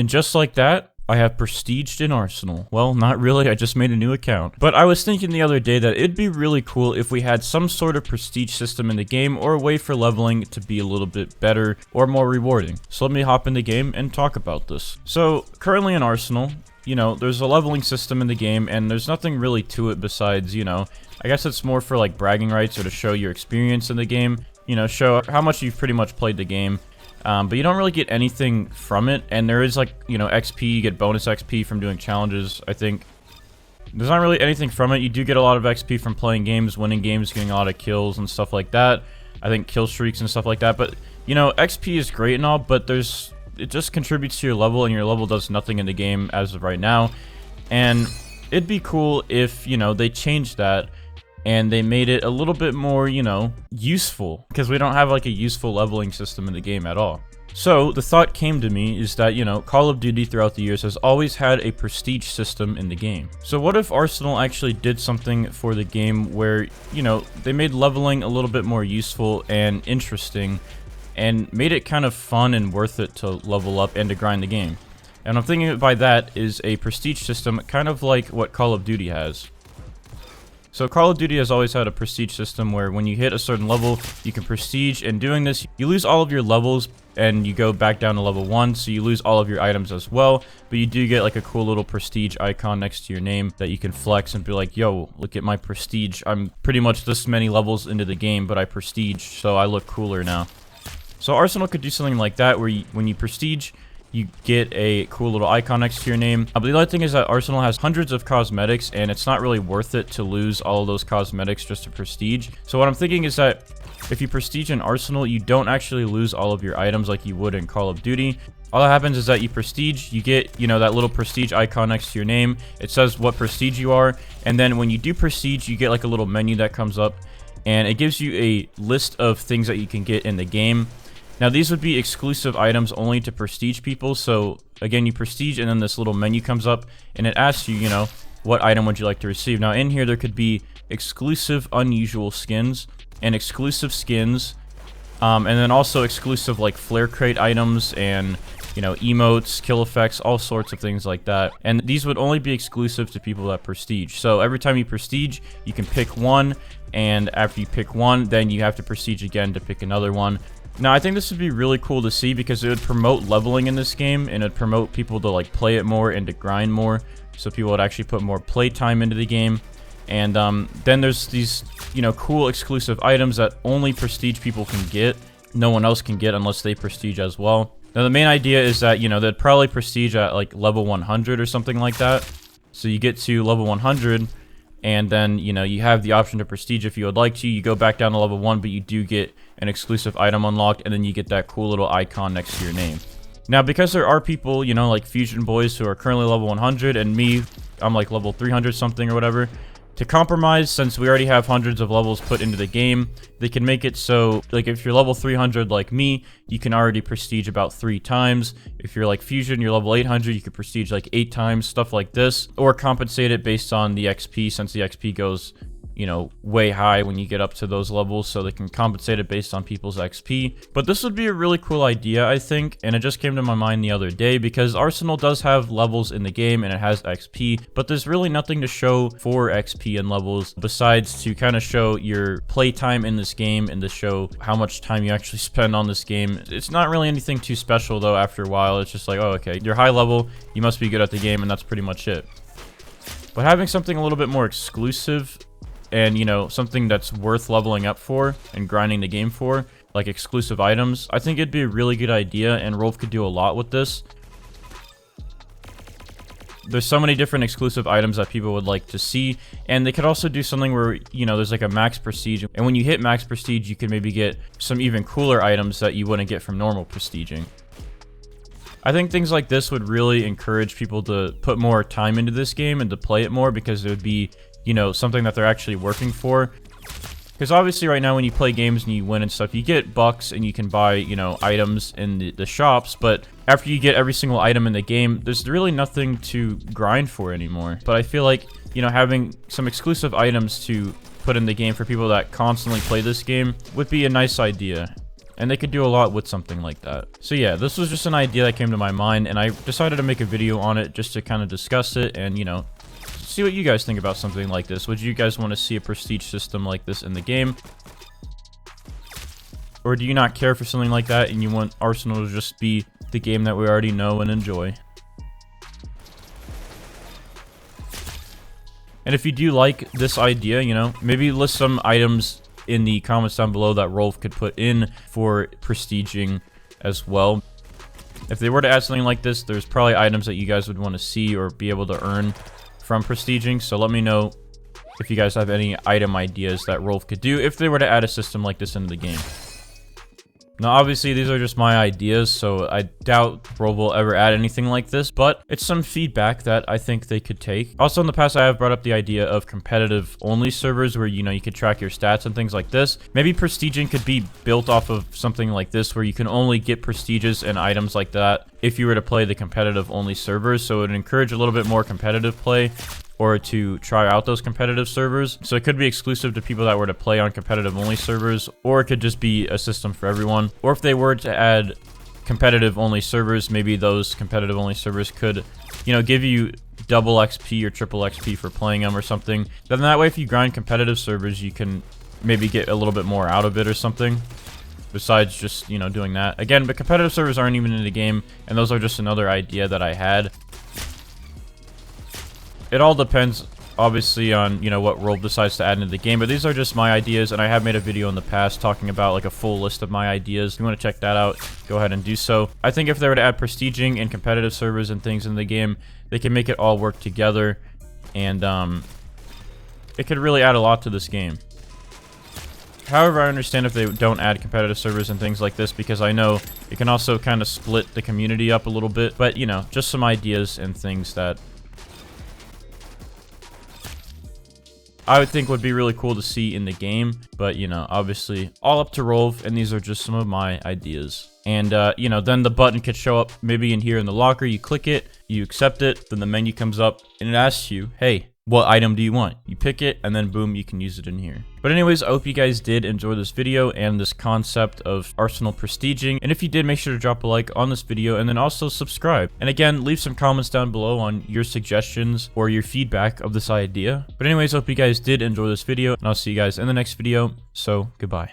And just like that, I have prestiged in Arsenal. Well, not really, I just made a new account. But I was thinking the other day that it'd be really cool if we had some sort of prestige system in the game or a way for leveling to be a little bit better or more rewarding. So let me hop in the game and talk about this. So currently in Arsenal, you know, there's a leveling system in the game and there's nothing really to it besides, you know, I guess it's more for like bragging rights or to show your experience in the game, you know, show how much you've pretty much played the game. But you don't really get anything from it, and there is like, you know, XP, you get bonus XP from doing challenges, I think. There's not really anything from it. You do get a lot of XP from playing games, winning games, getting a lot of kills and stuff like that. I think kill streaks and stuff like that, but, you know, XP is great and all, but it just contributes to your level, and your level does nothing in the game as of right now. And it'd be cool if, you know, they changed that and they made it a little bit more, you know, useful, because we don't have like a useful leveling system in the game at all. So the thought came to me is that, you know, Call of Duty throughout the years has always had a prestige system in the game. So what if Arsenal actually did something for the game where, you know, they made leveling a little bit more useful and interesting and made it kind of fun and worth it to level up and to grind the game. And I'm thinking by that is a prestige system kind of like what Call of Duty has. So Call of Duty has always had a prestige system where when you hit a certain level, you can prestige, and doing this, you lose all of your levels and you go back down to level 1, so you lose all of your items as well, but you do get like a cool little prestige icon next to your name that you can flex and be like, yo, look at my prestige. I'm pretty much this many levels into the game, but I prestige, so I look cooler now. So Arsenal could do something like that where when you prestige, you get a cool little icon next to your name. But the other thing is that Arsenal has hundreds of cosmetics, and it's not really worth it to lose all of those cosmetics just to prestige. So what I'm thinking is that if you prestige in Arsenal, you don't actually lose all of your items like you would in Call of Duty. All that happens is that you prestige, you get, you know, that little prestige icon next to your name. It says what prestige you are, and then when you do prestige, you get like a little menu that comes up, and it gives you a list of things that you can get in the game. Now, these would be exclusive items only to prestige people, so again, you prestige and then this little menu comes up and it asks you, you know, what item would you like to receive. Now, in here, there could be exclusive unusual skins and exclusive skins, and then also exclusive like flare crate items and, you know, emotes, kill effects, all sorts of things like that. And these would only be exclusive to people that prestige. So every time you prestige, you can pick one, and after you pick one, then you have to prestige again to pick another one. Now, I think this would be really cool to see because it would promote leveling in this game, and it would promote people to like play it more and to grind more, so people would actually put more play time into the game. And then there's these, you know, cool exclusive items that only prestige people can get. No one else can get unless they prestige as well. Now, the main idea is that, you know, they'd probably prestige at like level 100 or something like that. So you get to level 100, and then, you know, you have the option to prestige if you would like to. You go back down to level 1, but you do get an exclusive item unlocked, and then you get that cool little icon next to your name. Now, because there are people, you know, like Fusion Boys who are currently level 100, and me, I'm like level 300 something or whatever, to compromise, since we already have hundreds of levels put into the game, they can make it so, like, if you're level 300 like me, you can already prestige about 3 times. If you're like Fusion, you're level 800, you can prestige like 8 times, stuff like this. Or compensate it based on the XP, since the XP goes, you know, way high when you get up to those levels, so they can compensate it based on people's XP. But this would be a really cool idea, I think, and it just came to my mind the other day because Arsenal does have levels in the game and it has XP, but there's really nothing to show for XP and levels besides to kind of show your playtime in this game and to show how much time you actually spend on this game. It's not really anything too special though. After a while, it's just like, oh, okay, you're high level, you must be good at the game, and that's pretty much it. But having something a little bit more exclusive and, you know, something that's worth leveling up for and grinding the game for, like exclusive items, I think it'd be a really good idea, and Rolf could do a lot with this. There's so many different exclusive items that people would like to see, and they could also do something where, you know, there's like a max prestige, and when you hit max prestige, you can maybe get some even cooler items that you wouldn't get from normal prestiging. I think things like this would really encourage people to put more time into this game and to play it more, because it would be, you know, something that they're actually working for. Because obviously right now when you play games and you win and stuff, you get bucks and you can buy, you know, items in the shops, but after you get every single item in the game, there's really nothing to grind for anymore. But I feel like, you know, having some exclusive items to put in the game for people that constantly play this game would be a nice idea. and they could do a lot with something like that. So yeah, this was just an idea that came to my mind, and I decided to make a video on it just to kind of discuss it and, you know, see what you guys think about something like this. Would you guys want to see a prestige system like this in the game? Or do you not care for something like that and you want Arsenal to just be the game that we already know and enjoy? And if you do like this idea, you know, maybe list some items in the comments down below that Rolf could put in for prestiging as well. If they were to add something like this, there's probably items that you guys would want to see or be able to earn from prestiging. So let me know if you guys have any item ideas that Rolf could do if they were to add a system like this into the game. Now, obviously, these are just my ideas, so I doubt Rob will ever add anything like this, but it's some feedback that I think they could take. Also, in the past, I have brought up the idea of competitive-only servers where, you know, you could track your stats and things like this. Maybe prestiging could be built off of something like this, where you can only get prestiges and items like that if you were to play the competitive-only servers, so it would encourage a little bit more competitive play, or to try out those competitive servers. So it could be exclusive to people that were to play on competitive only servers, or it could just be a system for everyone. Or if they were to add competitive only servers, maybe those competitive only servers could, you know, give you double XP or triple XP for playing them or something. Then that way, if you grind competitive servers, you can maybe get a little bit more out of it or something, besides just, you know, doing that. Again, but competitive servers aren't even in the game, and those are just another idea that I had. It all depends, obviously, on, you know, what Rob decides to add into the game, but these are just my ideas, and I have made a video in the past talking about, like, a full list of my ideas. If you want to check that out, go ahead and do so. I think if they were to add prestiging and competitive servers and things in the game, they can make it all work together, and, it could really add a lot to this game. However, I understand if they don't add competitive servers and things like this, because I know it can also kind of split the community up a little bit, but, you know, just some ideas and things that I would think would be really cool to see in the game, but, you know, obviously all up to Rolf, and these are just some of my ideas. And, you know, then the button could show up maybe in here in the locker. You click it, you accept it, then the menu comes up, and it asks you, hey, what item do you want? You pick it, and then boom, you can use it in here. But anyways, I hope you guys did enjoy this video and this concept of Arsenal prestiging. And if you did, make sure to drop a like on this video and then also subscribe. And again, leave some comments down below on your suggestions or your feedback of this idea. But anyways, I hope you guys did enjoy this video, and I'll see you guys in the next video. So, goodbye.